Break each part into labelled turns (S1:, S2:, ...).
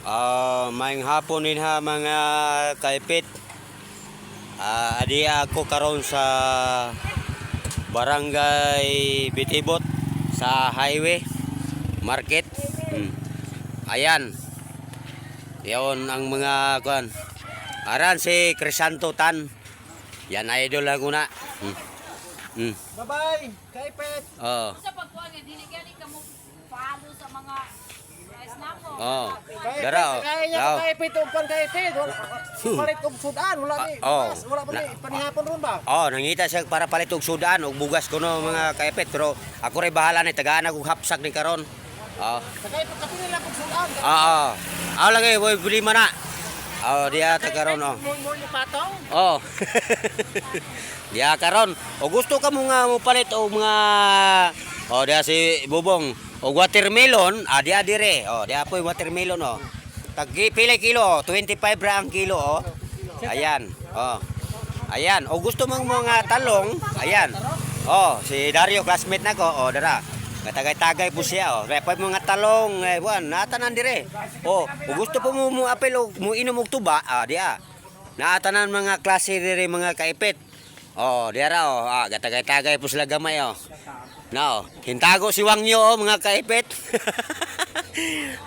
S1: Maayong hapon din ha mga kaipit. Adi ako karon sa Barangay Bitibot sa highway market. Ayan. Yon ang mga kuan. Aran si Crisanto Tan. Yan idol ako na.
S2: Bye-bye, kaipit.
S1: Oh.
S3: Sa pagkuhan nga dili gani ka mo follow sa mga guys nako.
S1: Oh.
S2: Kaipit,
S1: Dara.
S2: kaya niya
S1: Oh.
S2: kaipit o pan kaipit. Palit og sudan, wala ni.
S1: Oh.
S2: Wala pa ni panihapon ron ba?
S1: Oh, nangita siya para palit og sudan og bugas kuno mga kaipit, pero ako ray bahala ni tagaan ako hapsak ni karon. Oh.
S2: Sa kaipit kapili lang og sudan.
S1: Oo. Aw lagi boy bili man na. Oh, dia ta karon oh.
S2: Mo ni patong.
S1: Oh. Dia karon. O gusto ka mo nga mo palit og mga dia si Bubong og watermelon, dia dire. Dia po watermelon oh. Tagi pila kilo, 25 ra ang kilo oh. Ayan. Ayan. O gusto mong mga talong, ayan. Si Dario classmate nako, dara. Katagay-tagay po siya Kaya pa mga talong, buwan, natanan dire. O gusto po mo apel o mo inom og tuba, dia. Natanan mga klase dire mga kaipit. Dia ra katagay-tagay po sila gamay No, hintago si Wangyo mga kaipit.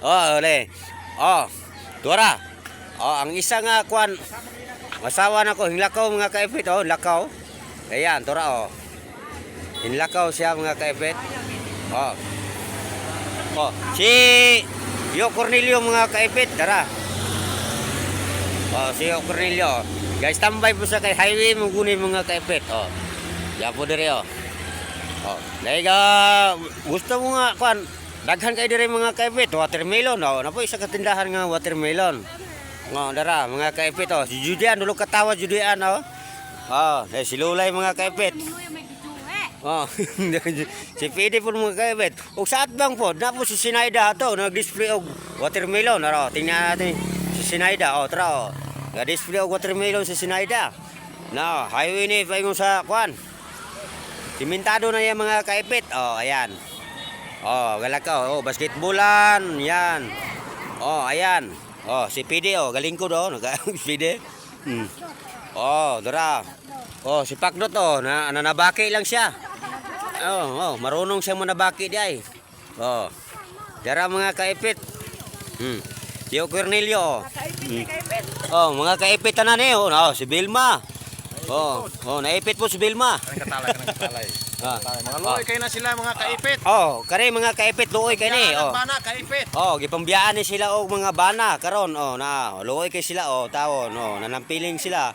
S1: Ole. Tuara. Ang isa nga kwan masawa na ko hinlakaw mga kaipit lakaw. Ayan, tura hinlakaw siya mga kaipit. Si Yo Cornelio mga kaipit, tara. Si Yo Cornelio. Guys, tambay po sa kay highway mong mga kaipit. Ya po dire gusto mo nga kwan daghan kay dire mga kaipit, watermelon na po isa ka tindahan nga watermelon. Dara mga kaipit si Judian dulo katawa Judian si Lulay mga kaipit. Si PD po mga kaibet. O sa atbang po, na po si Sinaida ito, nag-display og watermelon. Tingnan natin si Sinaida. Tara nag-display og watermelon si Sinaida. Highway ni, paingon sa kwan. Simentado na yan mga kaipit. Ayan. Galakaw. Basketballan. Yan. Ayan. Si PD, galing ko do. PD. Dara. Si Pakdot, nanabaki lang siya. Marunong siya manabaki di ay. Dara mga kaipit. Si Cornelio. Mga kaipit tanan si Bilma. Naipit po si Bilma.
S2: Katalay. Mga luoy kay na sila mga kaipit.
S1: Kare mga kaipit luoy kay ni.
S2: Bana kaipit.
S1: Gipambiyaan ni sila og mga bana karon luoy kay sila tawon nanampiling sila.